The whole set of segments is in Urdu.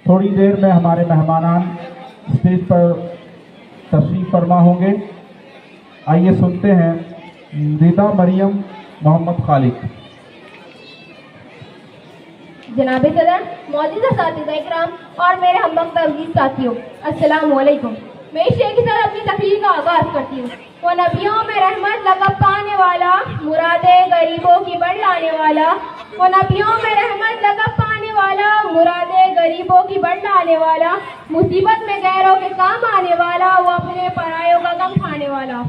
تھوڑی دیر میں ہمارے مہمانان اسٹیج پر تشریف فرما ہوں گے. آئیے سنتے ہیں رضا مریم محمد خالد. جناب صدر، معزز اساتذہ اکرام اور میرے ہم وقت عزیز ساتھیوں، السلام علیکم. میں اس شعر کی طرح اپنی تقریر کا آغاز کرتی ہوں. وہ نبیوں میں رحمت لقب پانے والا، مرادیں غریبوں کی بڑھ لانے والا. وہ نبیوں میں رحمت لقب پانے والا، مرادیں غریبوں کی بڑھ لانے والا. مصیبت میں غیروں کے کام آنے والا، وہ اپنے پرایوں کا غم کھانے والا.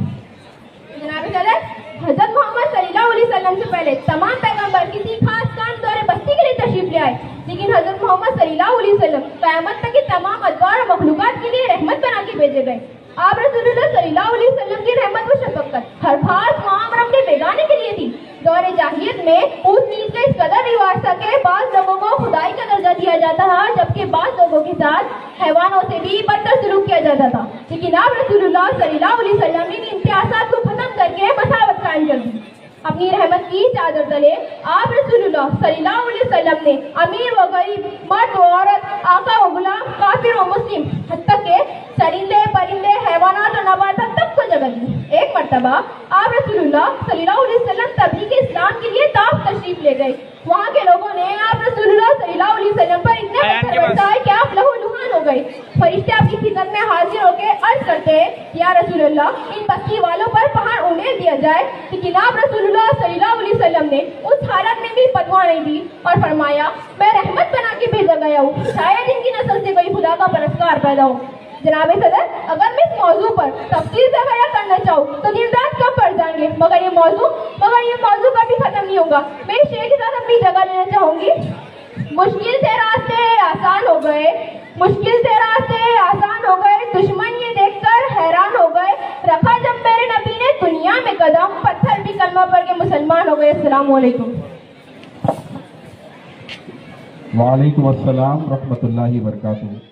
جناب صدر، حضرت محمد صلی اللہ علیہ وسلم سے پہلے تمام پیغمبر کسی خاص کام دور بستی کے لیے تشریف لے آئے، لیکن حضرت محمد صلی اللہ علیہ وسلم قیامت تک کی تمام ادوار اور مخلوقات کے لیے رحمت بنا کے بھیجے گئے. آپ رسول اللہ صلی اللہ علیہ وسلم کی رحمت و شفقت ہر خاص مقام اور اپنے بیگانے کے لیے تھی. دور جاہلیت میں اس نیز کا اس قدر رواج تھا کہ بعض لوگوں کو خدائی کا درجہ دیا جاتا تھا، جبکہ بعض لوگوں کے ساتھ حیوانوں سے بھی بدتر سلوک کیا جاتا تھا. لیکن آپ رسول اللہ صلی اللہ علیہ وسلم نے ان امتیازات کو ختم کر کے مساوات قائم کر دی. اپنی رحمت کی چادر تلے آپ رسول اللہ صلی اللہ علیہ وسلم نے امیر و غریب، مرد و عورت، آقا و غلام، کافر و مسلم، حتیٰ کہ چرندے پرندے، حیوانات اور نباتات تک کو جگہ دی. ایک مرتبہ آپ رسول اللہ صلی اللہ علیہ وسلم تبلیغ اسلام کے لیے طائف تشریف لے گئے. وہاں کے لوگوں نے آپ رسول اللہ صلی اللہ علیہ وسلم پر اتنے پتھر برسائے کہ آپ لہو لہان ہو گئے. فرشتے آپ کی خدمت میں حاضر ہو کے عرض کرتے ہیں، یا رسول اللہ، ان بستی والوں پر پہاڑ انڈیل دیا جائے. لیکن آپ رسول اللہ صلی اللہ علیہ وسلم نے اس حالت میں بھی بدوا نہیں دی اور فرمایا، میں رحمت بنا کے بھیجا گیا ہوں، شاید ان کی نسل سے کوئی خدا کا پرستار پیدا ہو. جناب صدر، اگر میں اس موضوع پر تفصیل سے بیان کرنا چاہوں تو دن رات کم پڑ جائیں گے، مگر یہ موضوع کبھی ختم نہیں ہوگا. میں اس شعر کے ساتھ اپنی جگہ لینا چاہوں گی. مشکل سے راستے آسان ہو گئے، مشکل سے راستے آسان ہو گئے، دشمن یہ دیکھ کر حیران ہو گئے. رکھا جب میرے نبی نے دنیا میں قدم، پتھر بھی کلمہ پڑھ کے مسلمان ہو گئے. السلام علیکم. وعلیکم السلام ورحمۃ اللہ وبرکاتہ.